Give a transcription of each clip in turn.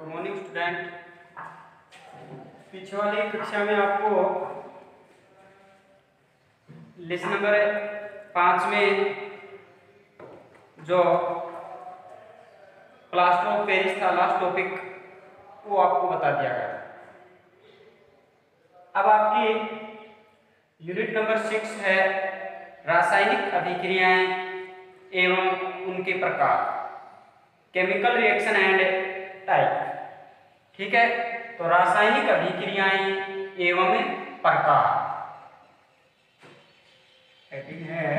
Good morning student. पीछे वाली कक्षा में आपको लेसन नंबर 5 में जो प्लास्टर ऑफ पेरिस था लास्ट टॉपिक, वो आपको बता दिया गया। अब आपकी यूनिट नंबर 6 है रासायनिक अभिक्रियाएं एवं उनके प्रकार, केमिकल रिएक्शन एंड टाइप। ठीक है, तो रासायनिक अभिक्रियाएं एवं प्रकार है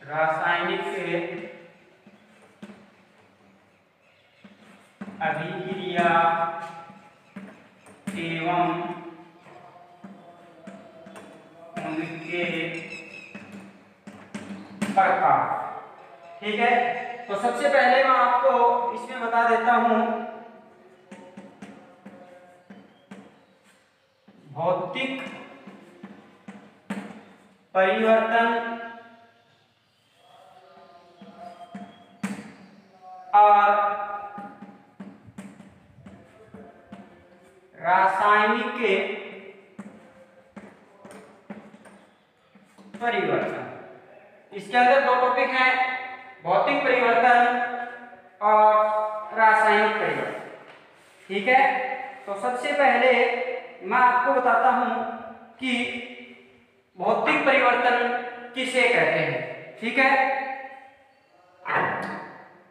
रासायनिक अभिक्रिया एवं उनके प्रकार। ठीक है, तो सबसे पहले मैं आपको इसमें बता देता हूं भौतिक परिवर्तन और रासायनिक परिवर्तन। इसके अंदर दो टॉपिक हैं, भौतिक परिवर्तन और रासायनिक परिवर्तन। ठीक है, तो सबसे पहले मैं आपको बताता हूं कि भौतिक परिवर्तन किसे कहते हैं। ठीक है,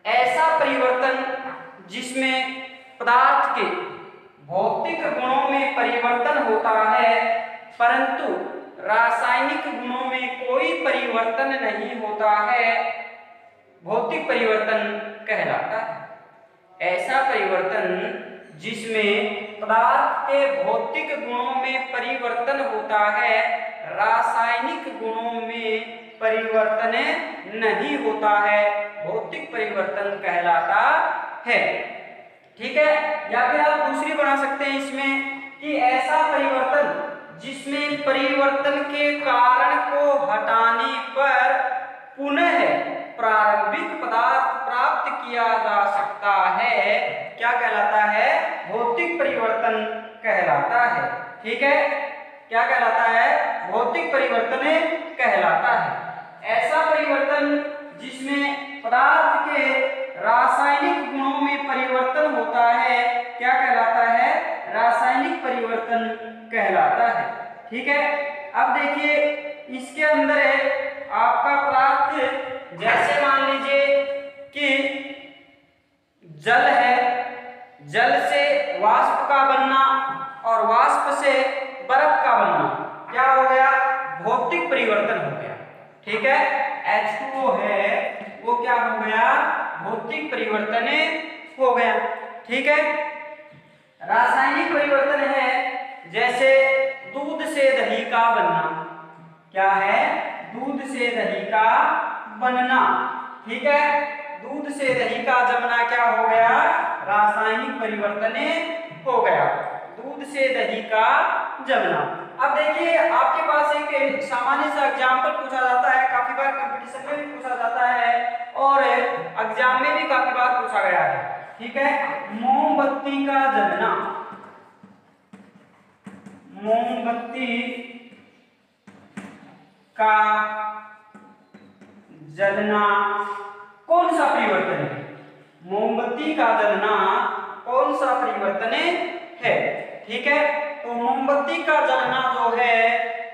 ऐसा परिवर्तन जिसमें पदार्थ के भौतिक गुणों में परिवर्तन होता है परंतु रासायनिक गुणों में कोई परिवर्तन नहीं होता है, भौतिक परिवर्तन कहलाता है। ऐसा परिवर्तन जिसमें पदार्थ के भौतिक गुणों में परिवर्तन होता है, रासायनिक गुणों में परिवर्तन नहीं होता है, भौतिक परिवर्तन कहलाता है। ठीक है, या फिर आप दूसरी बना सकते हैं इसमें कि ऐसा परिवर्तन जिसमें परिवर्तन के कारण को हटाने पर पुनः प्रारंभिक पदार्थ प्राप्त किया जा सकता है, क्या कहलाता है? भौतिक परिवर्तन कहलाता है। ठीक है, क्या कहलाता है? भौतिक परिवर्तन कहलाता है। ऐसा परिवर्तन जिसमें पदार्थ के रासायनिक गुणों में परिवर्तन होता है, क्या कहलाता है? रासायनिक परिवर्तन कहलाता है। ठीक है, अब देखिए इसके अंदर है आपका पदार्थ, जैसे मान लीजिए कि जल है, जल से वाष्प का बनना और वाष्प से बर्फ का बनना, क्या हो गया? भौतिक परिवर्तन हो गया। ठीक है, H2O है वो क्या हो गया? भौतिक परिवर्तन हो गया। ठीक है, रासायनिक परिवर्तन है जैसे दूध से दही का बनना, क्या है? दूध से दही का बनना। ठीक है, दूध से दही का जमना क्या हो गया? रासायनिक परिवर्तन हो गया, दूध से दही का जमना। अब देखिए आपके पास एक सामान्य सा एग्जाम्पल पूछा जाता है, काफी बार कंपटीशन में भी पूछा जाता है और एग्जाम में भी काफी बार पूछा गया है। ठीक है, मोमबत्ती का जलना, मोमबत्ती का जलना कौन सा परिवर्तन है? मोमबत्ती का जलना कौन सा परिवर्तन है? ठीक है, तो मोमबत्ती का जलना जो है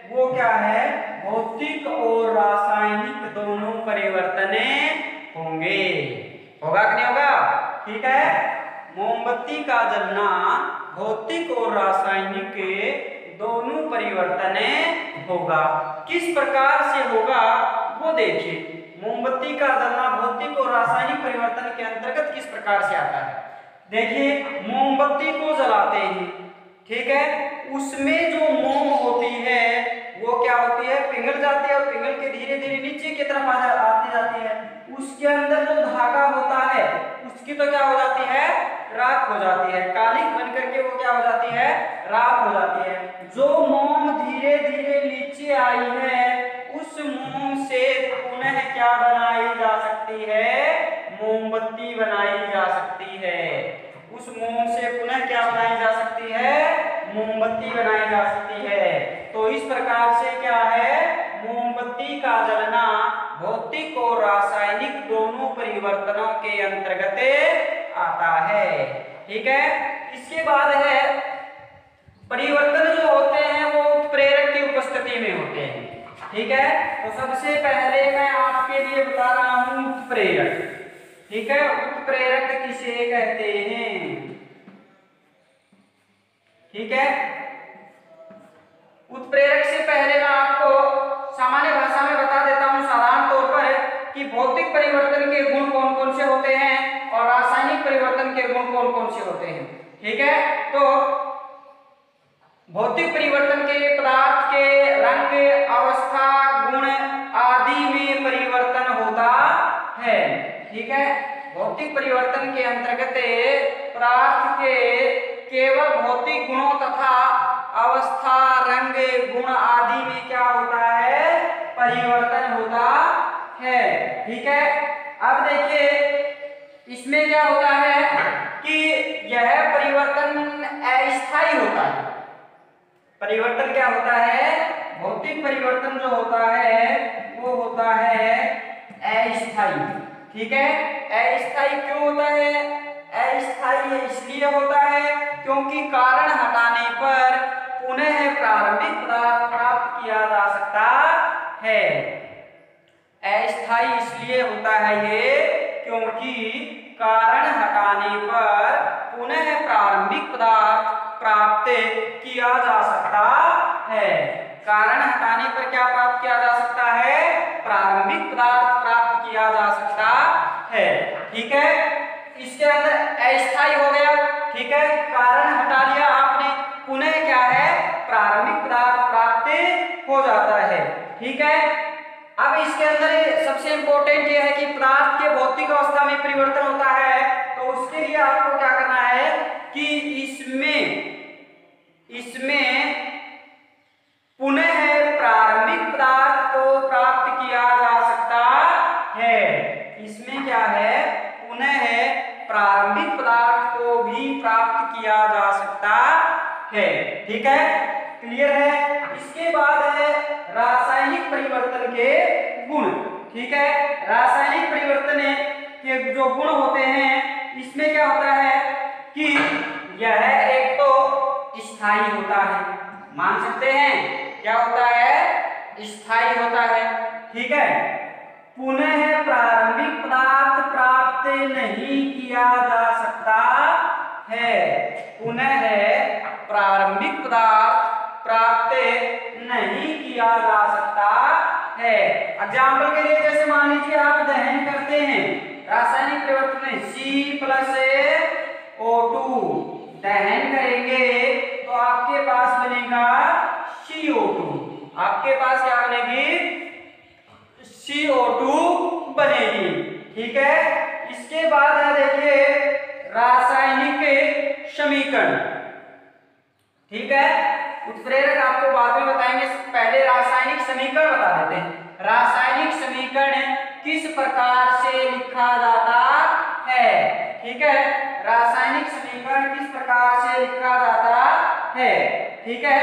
वो क्या है? भौतिक और रासायनिक दोनों परिवर्तन होंगे। होगा कि नहीं होगा? ठीक है, मोमबत्ती का जलना भौतिक और रासायनिक दोनों परिवर्तन होगा। किस प्रकार से होगा वो देखिए। मोमबत्ती का जलना भौतिक और रासायनिक परिवर्तन के अंतर्गत किस प्रकार से आता है? देखिए, मोमबत्ती को जलाते हैं, ठीक है, उसमें जो मोम होती है वो क्या होती है? पिघल जाती है और पिघल के धीरे धीरे नीचे की तरफ आती जाती है। उसके अंदर जो धागा होता है उसकी तो क्या हो जाती है? राख हो जाती है, कालिक बन करके वो क्या हो जाती है? राख हो जाती है। जो मोम धीरे धीरे नीचे आई है उस मोम से पुनः क्या बनाई जा सकती है? मोमबत्ती बनाई जा सकती है। उस मोम से पुनः क्या बनाई जा सकती है? मोमबत्ती बनाई जा सकती है। तो इस प्रकार से क्या है, मोमबत्ती का जलना भौतिक और रासायनिक दोनों परिवर्तनों के अंतर्गत आता है। ठीक है। इसके बाद है परिवर्तन जो होते हैं वो उत्प्रेरक की उपस्थिति में होते हैं। ठीक है। तो सबसे पहले मैं आपके लिए बता रहा हूं उत्प्रेरक। ठीक है। उत्प्रेरक किसे कहते हैं? ठीक है। उत्प्रेरक से पहले मैं आपको सामान्य भाषा में बता देता हूं साधारण तौर पर कि भौतिक परिवर्तन के गुण कौन कौन से होते हैं और रासायनिक परिवर्तन के गुण कौन कौन से होते हैं। ठीक है। तो भौतिक परिवर्तन के पदार्थ के रंग, अवस्था, गुण आदि में परिवर्तन होता है। ठीक है। भौतिक परिवर्तन के अंतर्गत पदार्थ के केवल भौतिक गुणों तथा अवस्था, रंग, गुण आदि में क्या होता है? परिवर्तन होता है। ठीक है। अब देखिए इसमें क्या होता है कि यह परिवर्तन अस्थायी होता है। परिवर्तन क्या होता है? भौतिक परिवर्तन जो होता है वो होता है अस्थायी। ठीक है। अस्थायी क्यों होता है? अस्थायी इसलिए होता है क्योंकि कारण हटाने पर पुनः प्रारंभिक पदार्थ प्राप्त किया जा सकता है। अस्थायी इसलिए होता है ये क्योंकि कारण हटाने पर पुनः प्रारंभिक पदार्थ प्राप्त किया जा सकता है। कारण हटाने पर क्या प्राप्त किया जा सकता है? प्रारंभिक पदार्थ प्राप्त किया जा सकता है। ठीक है। इसके अंदर अस्थायी हो गया। ठीक है। कारण हटा लिया आपने, पुनः क्या है? प्रारंभिक पदार्थ प्राप्त हो जाता है। ठीक है। अब इसके अंदर सबसे इंपॉर्टेंट यह है कि पदार्थ के भौतिक अवस्था में परिवर्तन होता है। तो उसके लिए आपको क्या करना है कि इसमें पुनः प्रारंभिक पदार्थ को प्राप्त किया जा सकता है। इसमें क्या है? पुनः प्रारंभिक पदार्थ को भी प्राप्त किया जा सकता है। ठीक है। क्लियर है। इसके बाद है रासायनिक परिवर्तन के गुण। ठीक है। रासायनिक परिवर्तन के जो गुण होते हैं इसमें क्या होता है कि यह एक तो स्थायी होता है। मान सकते हैं क्या होता है? स्थायी होता है। ठीक है। पुनः प्रारंभिक पदार्थ प्राप्त नहीं किया जा सकता है। पुनः प्रारंभिक पदार्थ प्राप्त नहीं किया जा सकता है। एग्जाम्पल के लिए जैसे मान लीजिए आप दहन करते हैं, रासायनिक परिवर्तन में C+O2 दहन करेंगे तो आपके पास बनेगा CO2। आपके पास क्या बनेगी? CO2 बनेगी। ठीक है। इसके बाद है देखिए रासायनिक समीकरण। ठीक है। उत्प्रेरक आपको बाद में बताएंगे, पहले रासायनिक समीकरण बता देते हैं। रासायनिक समीकरण किस प्रकार से लिखा जाता है? ठीक है। रासायनिक समीकरण किस प्रकार से लिखा जाता है? ठीक है।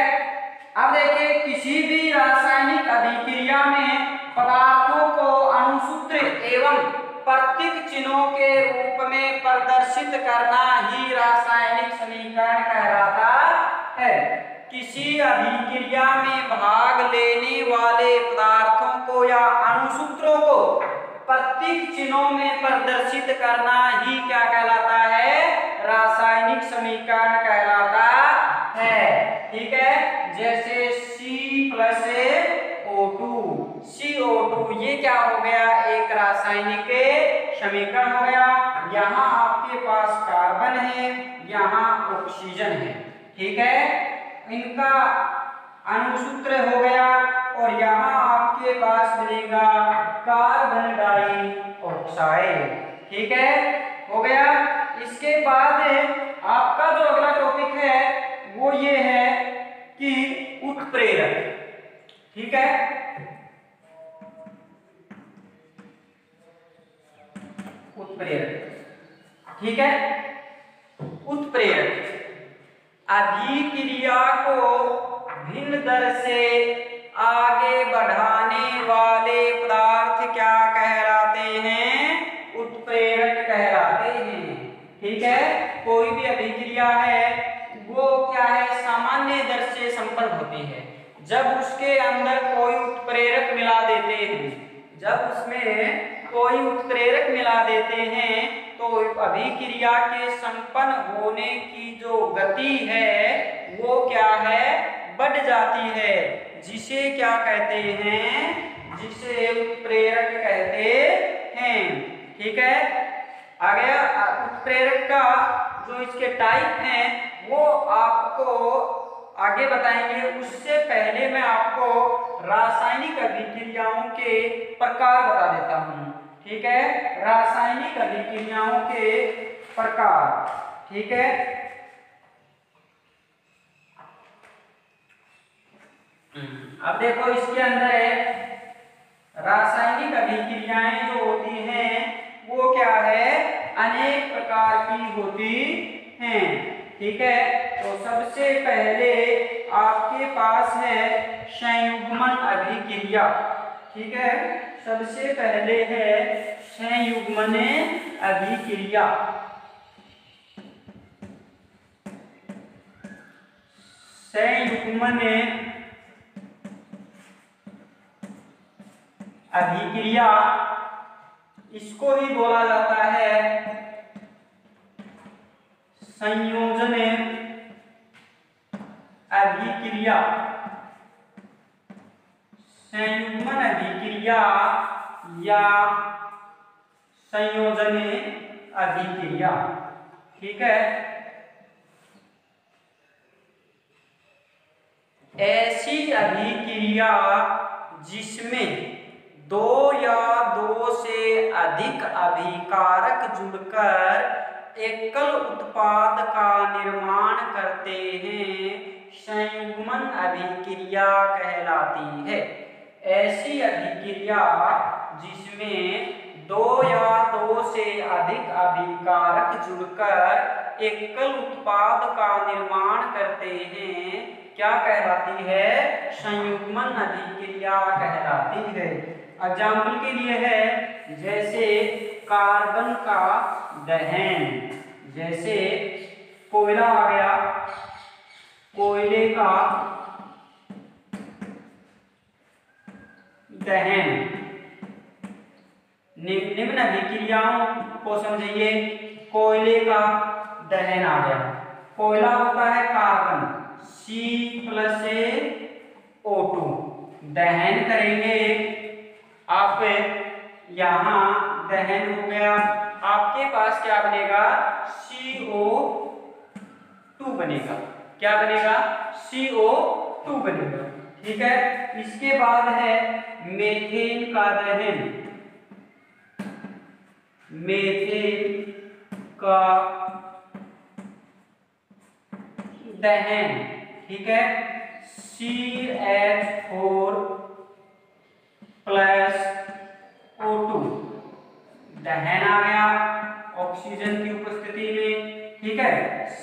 अब देखिए किसी भी रासायनिक अभिक्रिया में पदार्थों को अणुसूत्र एवं प्रतीक चिन्हों के रूप में प्रदर्शित करना ही रासायनिक समीकरण कहलाता है। किसी अभिक्रिया में भाग लेने वाले पदार्थों को या अणुसूत्रों को प्रतीक चिन्हों में प्रदर्शित करना ही क्या कहलाता है? रासायनिक समीकरण कहलाता है। ठीक है। जैसे CO2 ये क्या हो गया? एक रासायनिक समीकरण हो गया। यहाँ आपके पास कार्बन है, यहाँ ऑक्सीजन है। ठीक है। इनका अणुसूत्र हो गया और यहाँ आपके पास मिलेगा कार्बन डाइऑक्साइड। ठीक है। हो गया। इसके बाद आपका जो अगला टॉपिक है वो ये है कि उत्प्रेरक। ठीक है। उत्प्रेरक। ठीक है, उत्प्रेरक अभिक्रिया को भिन्न दर से आगे बढ़ाने वाले पदार्थ क्या कहलाते हैं? उत्प्रेरक कहलाते हैं। ठीक है, कोई भी अभिक्रिया है वो क्या है, सामान्य दर से संपन्न होती है। जब उसके अंदर कोई उत्प्रेरक मिला देते हैं, जब उसमें कोई उत्प्रेरक मिला देते हैं तो अभिक्रिया के संपन्न होने की जो गति है वो क्या है, बढ़ जाती है, जिसे क्या कहते हैं, जिसे उत्प्रेरक कहते हैं। ठीक है, आ गया। उत्प्रेरक का जो इसके टाइप हैं वो आपको आगे बताएंगे। उससे पहले मैं आपको रासायनिक अभिक्रियाओं के प्रकार बता देता हूं। ठीक है, रासायनिक अभिक्रियाओं के प्रकार। ठीक है, अब देखो इसके अंदर है रासायनिक अभिक्रियाएं जो होती हैं वो क्या है, अनेक प्रकार की होती हैं। ठीक है, तो सबसे पहले आपके पास है संयुग्मन अभिक्रिया। ठीक है, सबसे पहले है संयुग्मन अभिक्रिया। संयुग्मन अभिक्रिया इसको ही बोला जाता है संयोजन अभिक्रिया। संयुग्मन अभिक्रिया या संयोजन अभिक्रिया। ठीक है, ऐसी अभिक्रिया जिसमें दो या दो से अधिक अभिकारक जुड़कर एकल उत्पाद का निर्माण करते हैं, संयुग्मन अभिक्रिया कहलाती है। ऐसी अभिक्रिया जिसमें दो या दो से अधिक अभिकारक जुड़कर एकल उत्पाद का निर्माण करते हैं, क्या कहलाती है, संयुग्मन अभिक्रिया कहलाती है। एग्जाम्पल के लिए है जैसे कार्बन का दहन, जैसे कोयला आ गया, कोयले का दहन। निम्न अभिक्रियाओं को समझिए। कोयले का दहन आ गया, कोयला होता है कार्बन C+O2, दहन करेंगे आप, यहाँ दहन हो गया, आपके पास क्या बनेगा, CO2 बनेगा। क्या बनेगा, CO2 बनेगा। ठीक है, इसके बाद है मीथेन का दहन। मीथेन का दहन, ठीक है, CH4+O2 दहन आ गया ऑक्सीजन की उपस्थिति में। ठीक है,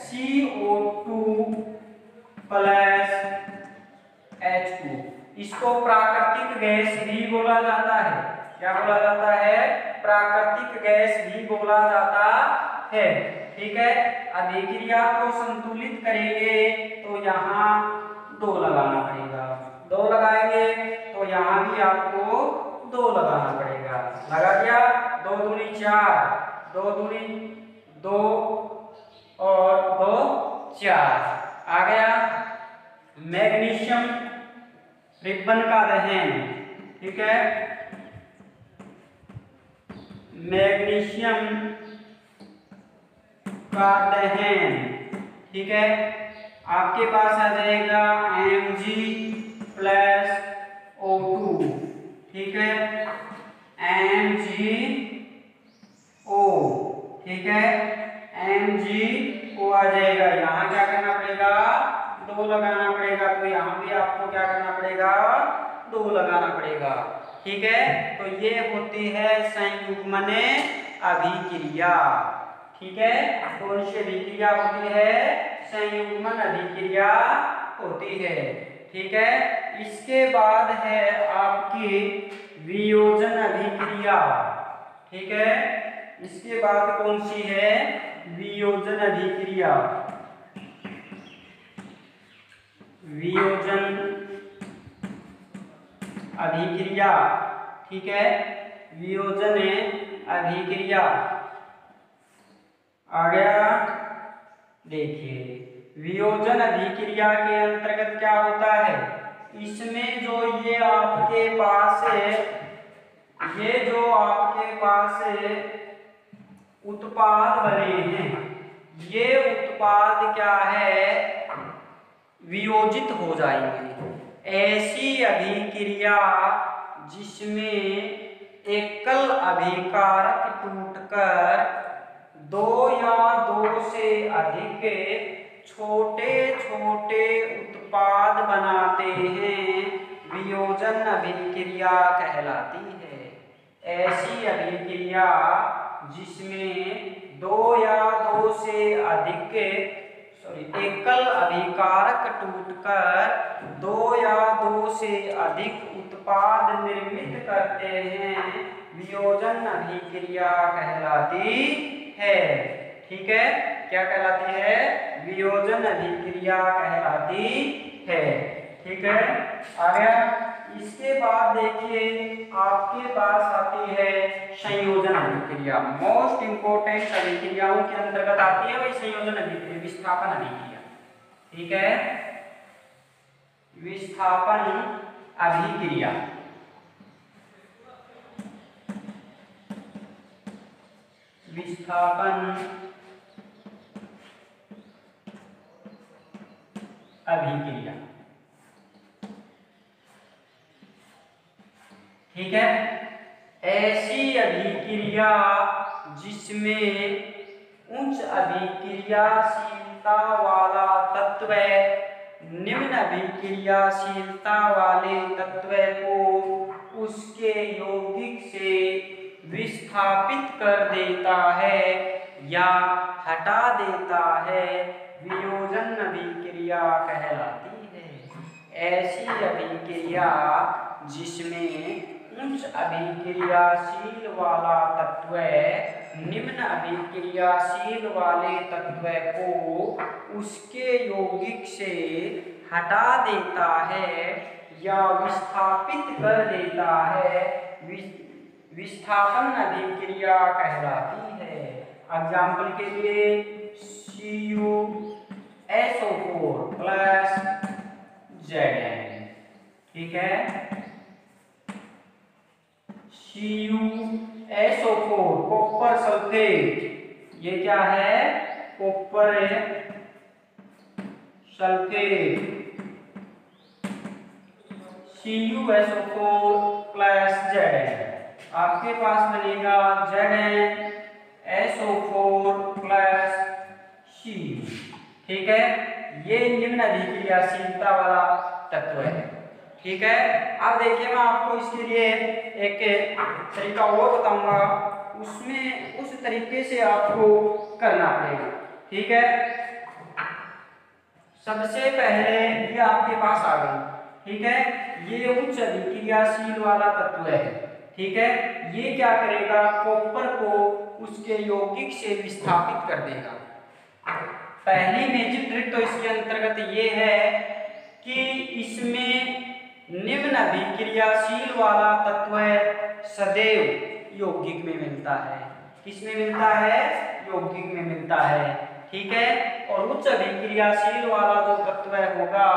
CO2+H2, इसको प्राकृतिक गैस भी बोला जाता है। क्या बोला जाता है, प्राकृतिक गैस भी बोला जाता है। ठीक है, अभिक्रिया को संतुलित करेंगे तो यहाँ 2 लगाना पड़ेगा, 2 लगाएंगे तो यहाँ भी आपको 2 लगाना पड़ेगा। लगा दिया, 2 दूनी 4, 2 दूनी 2 और 2 4 आ गया। मैग्नीशियम रिबन का दहन। ठीक है, मैग्नीशियम का दहन। ठीक है, आपके पास आ जाएगा Mg+O2। ठीक है, MgO। ठीक है, MgO आ जाएगा। यहाँ क्या करना पड़ेगा, 2 लगाना पड़ेगा, तो यहाँ भी आपको क्या करना पड़ेगा, 2 लगाना पड़ेगा। ठीक है, तो ये होती है संयुग्मन अभिक्रिया। ठीक है, कौन सी अभिक्रिया होती है? संयुग्मन अभिक्रिया होती है। ठीक है, इसके बाद है आपकी वियोजन अभिक्रिया। ठीक है, इसके बाद कौन सी है? वियोजन अभिक्रिया। वियोजन अभिक्रिया। ठीक है, वियोजन अभिक्रिया आ गया। देखिए, वियोजन अभिक्रिया के अंतर्गत क्या होता है? इसमें जो ये आपके पास है, ये जो आपके पास उत्पाद बने हैं, ये उत्पाद क्या है? वियोजित हो जाएंगे। ऐसी अभिक्रिया जिसमें एकल अभिकारक टूटकर दो या दो से अधिक छोटे छोटे उत्पाद बनाते हैं, वियोजन अभिक्रिया कहलाती है। ऐसी अभिक्रिया जिसमें दो या दो से अधिक एकल अभिकारक टूटकर दो या दो से अधिक उत्पाद निर्मित करते हैं, वियोजन अभिक्रिया कहलाती है। ठीक है, क्या कहलाती है? वियोजन अभिक्रिया कहलाती है। ठीक है, आ गया। इसके बाद देखिए आपके पास आती है संयोजन अभिक्रिया। मोस्ट इंपोर्टेंट अभिक्रियाओं के अंतर्गत आती है वही संयोजन अभिक्रिया, विस्थापन अभिक्रिया। ठीक है, विस्थापन अभिक्रिया। विस्थापन अभिक्रिया। ठीक है, ऐसी अभिक्रिया जिसमें उच्च अभिक्रियाशीलता वाला तत्व निम्न अभिक्रियाशीलता वाले तत्व को उसके यौगिक से विस्थापित कर देता है या हटा देता है, वियोजन अभिक्रिया कहलाती है। ऐसी अभिक्रिया जिसमें उच्च अभिक्रियाशील वाला तत्व निम्न अभिक्रियाशील वाले तत्व को उसके यौगिक से हटा देता है या विस्थापित कर देता है, विस्थापन अभिक्रिया कहलाती है। एग्जाम्पल के लिए CuSO4 प्लस Zn। ठीक है, CuSO4 कॉपर सल्फेट, ये क्या है? Copper sulphate. CuSO4 plus Zn, आपके पास बनेगा ZnSO4 प्लस Cu। ठीक है, ये निम्न अभिक्रियाशीलता वाला तत्व है। ठीक है, अब देखिए मैं आपको इसके लिए एक तरीका और बताऊंगा, उसमें उस तरीके से आपको करना पड़ेगा। ठीक है, सबसे पहले ये आपके पास आ गई। ठीक है, ये उच्च अभिक्रियाशील वाला तत्व है। ठीक है, ये क्या करेगा? कॉपर को उसके यौगिक से विस्थापित कर देगा। पहली मेजर ट्रिक तो इसके अंतर्गत ये है कि इसमें निम्न अभिक्रियाशील वाला तत्व सदैव यौगिक में मिलता है। किसमें मिलता है? यौगिक में मिलता है। ठीक है, और उच्च अभिक्रियाशील वाला जो तत्व होगा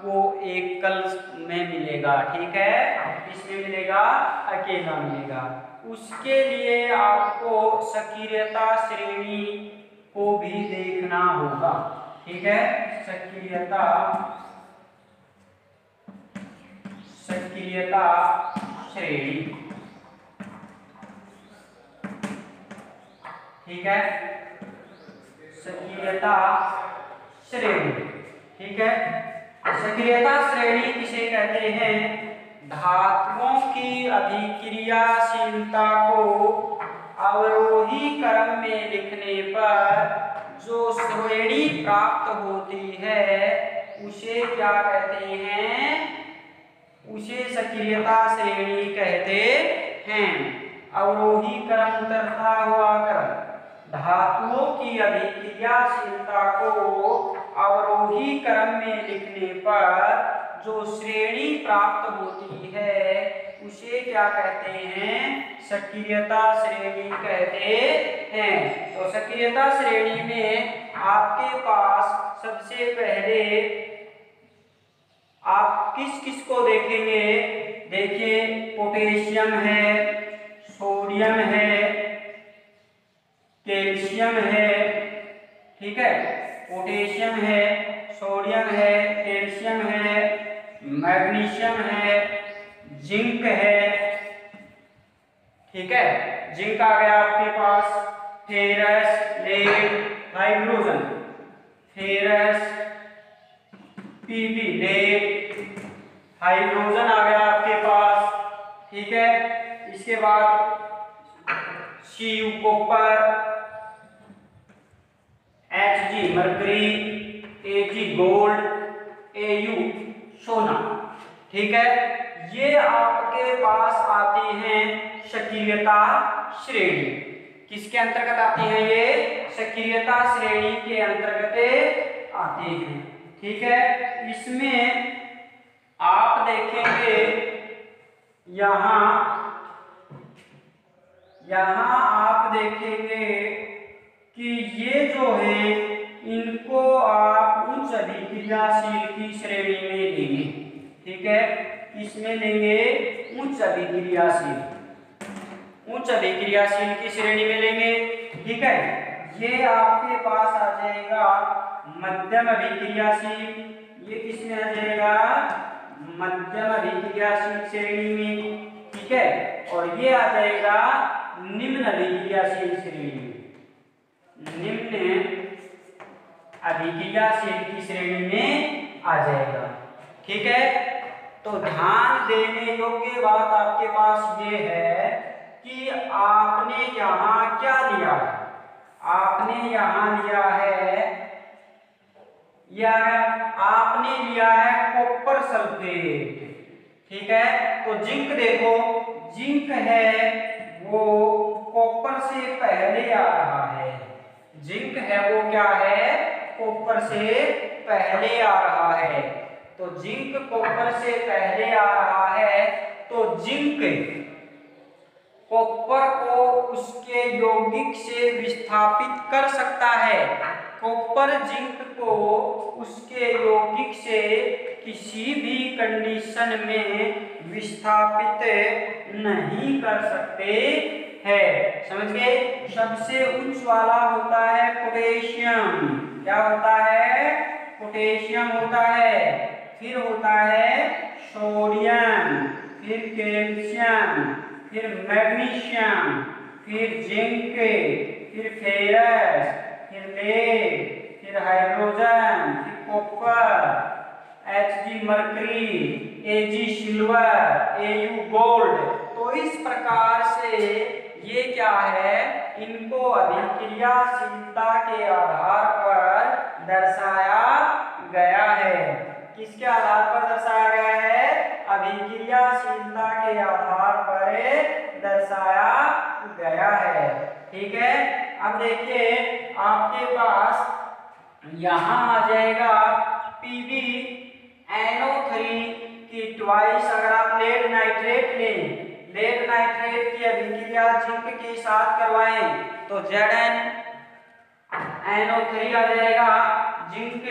वो एकल में मिलेगा। ठीक है, किसमें मिलेगा? अकेला मिलेगा। उसके लिए आपको सक्रियता श्रेणी को भी देखना होगा। ठीक है, सक्रियता श्रेणी। ठीक है, सक्रियता श्रेणी। ठीक है, सक्रियता श्रेणी किसे कहते हैं? धातुओं की अभिक्रियाशीलता को अवरोही क्रम में लिखने पर जो श्रेणी प्राप्त होती है उसे क्या कहते हैं? उसे सक्रियता श्रेणी कहते हैं। अवरोही क्रम उतरता हुआ क्रम, धातुओं की अभिक्रियाशीलता को अवरोही क्रम में लिखने पर जो श्रेणी प्राप्त होती है उसे क्या कहते हैं? सक्रियता श्रेणी कहते हैं। तो सक्रियता श्रेणी में आपके पास सबसे पहले आप किस किस को देखेंगे? देखिए, पोटेशियम है, सोडियम है, कैल्शियम है, ठीक है, पोटेशियम है, सोडियम है, कैल्शियम है, मैग्नीशियम है, जिंक है, ठीक है, जिंक आ गया आपके पास, ferrous, lead, hydrogen, ferrous, PB, lead, hydrogen आ गया आपके पास, ठीक है। इसके बाद Cu copper, Hg mercury, Ag gold, Au सोना, ठीक है। ये आपके पास आती हैं सक्रियता श्रेणी। किसके अंतर्गत आती है? ये सक्रियता श्रेणी के अंतर्गत आती हैं, ठीक है। इसमें आप देखेंगे यहाँ आप देखेंगे कि ये जो है इनको आप उच्च अभिक्रियाशील की श्रेणी में लेंगे, ठीक है। इसमें लेंगे उच्च अभिक्रियाशील की श्रेणी में लेंगे, ठीक है। ये आपके पास आ जाएगा मध्यम अभिक्रियाशील, ये किसमें आ जाएगा? मध्यम अभिक्रियाशील श्रेणी में, ठीक है। और ये आ जाएगा निम्न अभिक्रियाशील श्रेणी में, निम्न अभिक्रियाशील की श्रेणी में आ जाएगा, ठीक है। तो ध्यान देने योग्य बात आपके पास ये है कि आपने यहाँ क्या लिया है? आपने यहाँ लिया है, आपने लिया है कॉपर सल्फेट, ठीक है। तो जिंक देखो, जिंक है वो कॉपर से पहले आ रहा है, जिंक है वो क्या है? कॉपर से पहले आ रहा है। तो जिंक कॉपर से पहले आ रहा है, तो जिंक कॉपर को उसके यौगिक से विस्थापित कर सकता है। कॉपर जिंक को उसके यौगिक से किसी भी कंडीशन में विस्थापित नहीं कर सकते हैं। समझ गए? सबसे उच्च वाला होता है पोटेशियम। क्या होता है? पोटेशियम होता है। फिर होता है सोडियम, फिर कैल्शियम, फिर मैग्नीशियम, फिर जिंक, फिर फेरस, फिर लेड, फिर हाइड्रोजन, फिर copper, Hg mercury, Ag silver, Au gold. तो इस प्रकार से ये क्या है? इनको अभिक्रियाशीलता के आधार पर दर्शाया गया है। किसके आधार पर दर्शाया गया है? अभिक्रियाशीलता के आधार पर दर्शाया गया है। ठीक है। अब देखिए आपके पास यहाँ आ जाएगा PbNO3 की ट्वाइस। अगर आप लेड नाइट्रेट लें, लेड नाइट्रेट की अभिक्रिया जिंक के साथ करवाएं तो ZnNO3 आ जाएगा, जिंक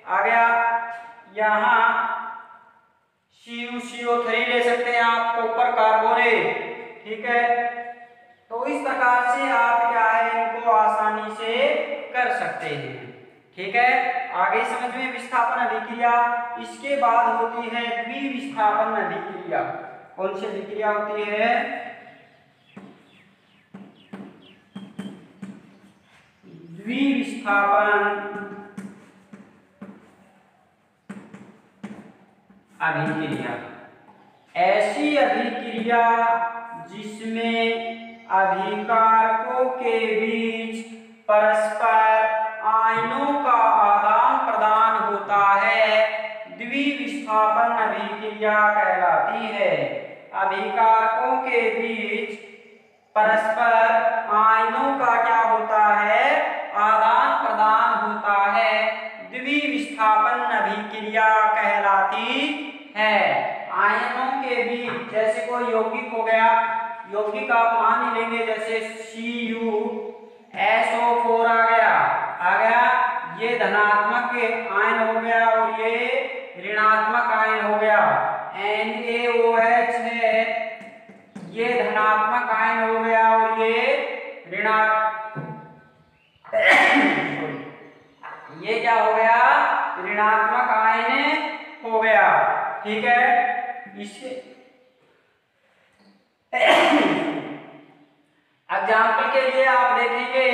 आ गया। यहाँ CuCO3 ले सकते हैं आप, कॉपर कार्बोनेट। ठीक है। तो इस प्रकार से आप क्या है, इनको आसानी से कर सकते हैं। ठीक है। आगे समझ में विस्थापन अभिक्रिया। इसके बाद होती है द्विविस्थापन अभिक्रिया। कौन सी अभिक्रिया होती है? द्विविस्थापन अभिक्रिया। ऐसी अभिक्रिया जिसमें अभिकारकों के बीच परस्पर आयनों का आदान प्रदान होता है, द्विविस्थापन अभिक्रिया कहलाती है। अभिकारकों के बीच परस्पर आयनों का क्या होता है? आदान प्रदान होता है, द्विविस्थापन अभिक्रिया कहलाती है। आयनों के बीच जैसे कोई यौगिक हो गया, यौगिक आप मान ही लेंगे जैसे CuSO4 आ गया, ये धनात्मक आयन हो गया और ये ऋणात्मक आयन हो गया। NaOH है, ये धनात्मक आयन हो गया और ये ये क्या हो गया? ऋणात्मक आयन हो गया। ठीक है, इसके एग्जाम्पल के लिए आप देखेंगे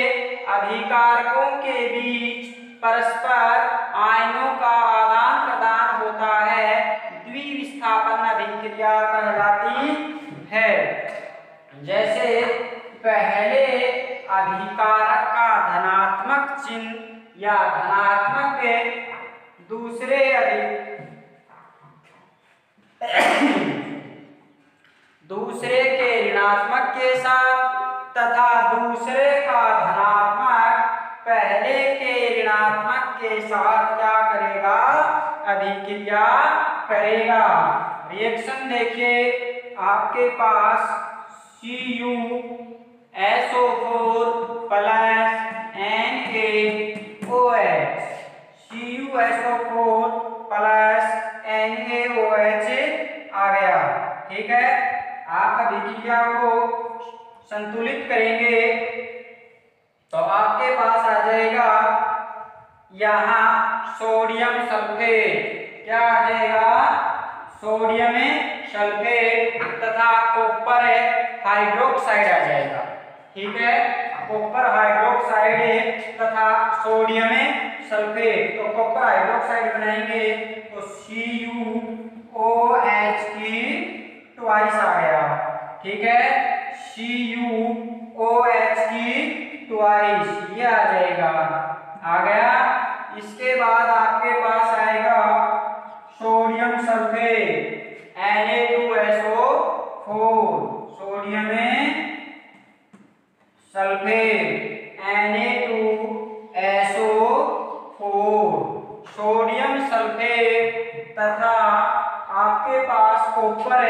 अभिकारकों के बीच परस्पर आयनों का आदान प्रदान होता है, द्विविस्थापन अभिक्रिया कहलाती है। जैसे पहले अभिकारक का धनात्मक चिन्ह या धनात्मक दूसरे दूसरे के ऋणात्मक के साथ तथा दूसरे का धनात्मक पहले के ऋणात्मक के साथ क्या करेगा? अभिक्रिया करेगा। रिएक्शन देखिए, आपके पास CuSO4 plus NaOH, CuSO4 plus NaOH आ गया। ठीक है, आप अभिक्रिया को संतुलित करेंगे तो आपके पास आ जाएगा यहाँ सोडियम सल्फेट। क्या आ जाएगा? सोडियम सल्फेट तथा कॉपर हाइड्रोक्साइड आ जाएगा। ठीक है, कॉपर हाइड्रोक्साइड तथा सोडियम सल्फेट, तो कॉपर हाइड्रोक्साइड बनाएंगे तो CuOH की ट्वाइस आ गया। ठीक है, CuOH की ट्वाइस ये आ जाएगा, आ गया। इसके बाद आपके पास आएगा sodium sulphate Na2SO4, sodium sulphate Na2SO4, sodium sulphate तथा आपके पास कॉपर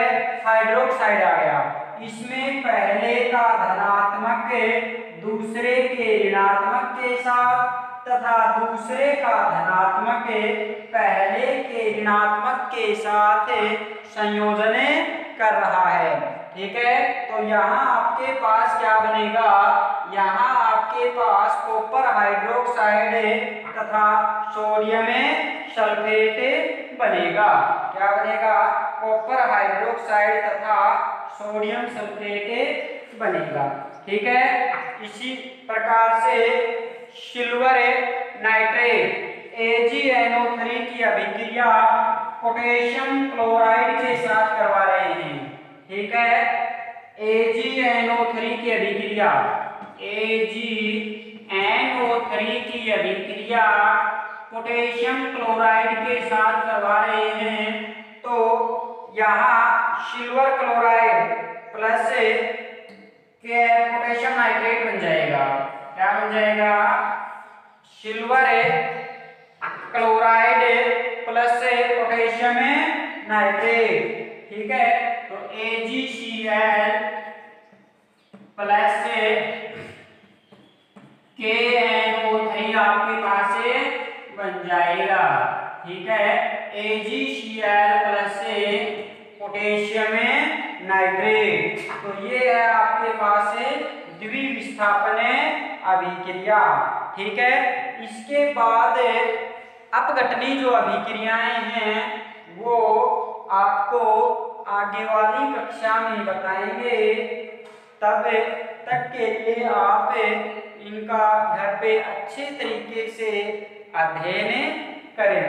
हाइड्रोक्साइड आ गया। इसमें पहले का धनात्मक दूसरे के ऋणात्मक के साथ तथा दूसरे का धनात्मक पहले के ऋणात्मक के साथ संयोजन कर रहा है। ठीक है, तो यहाँ आपके पास क्या बनेगा? यहाँ आपके पास कॉपर हाइड्रोक्साइड तथा सोडियम सल्फेट बनेगा। क्या बनेगा? कॉपर हाइड्रोक्साइड तथा सोडियम सल्फेट बनेगा। ठीक है, इसी प्रकार से सिल्वर नाइट्रेट AgNO3 की अभिक्रिया पोटेशियम क्लोराइड के साथ करवा रहे हैं। ठीक है, AgNO3 की अभिक्रिया, AgNO3 की अभिक्रिया पोटेशियम क्लोराइड के साथ करवा रहे हैं। तो यहाँ silver chloride plus potassium nitrate बन जाएगा। क्या बन जाएगा? Silver chloride plus potassium nitrate. ठीक है, तो AgCl प्लस KNO3 आपके पास बन जाएगा। ठीक है, AgCl प्लस पोटेशियम नाइट्रेट, तो ये है आपके पास द्विविस्थापन अभिक्रिया। ठीक है, इसके बाद अपघटनी जो अभिक्रियाएं हैं वो आपको आगे वाली कक्षा में बताएंगे। तब तक के लिए आप इनका घर पे अच्छे तरीके से अध्ययन करें।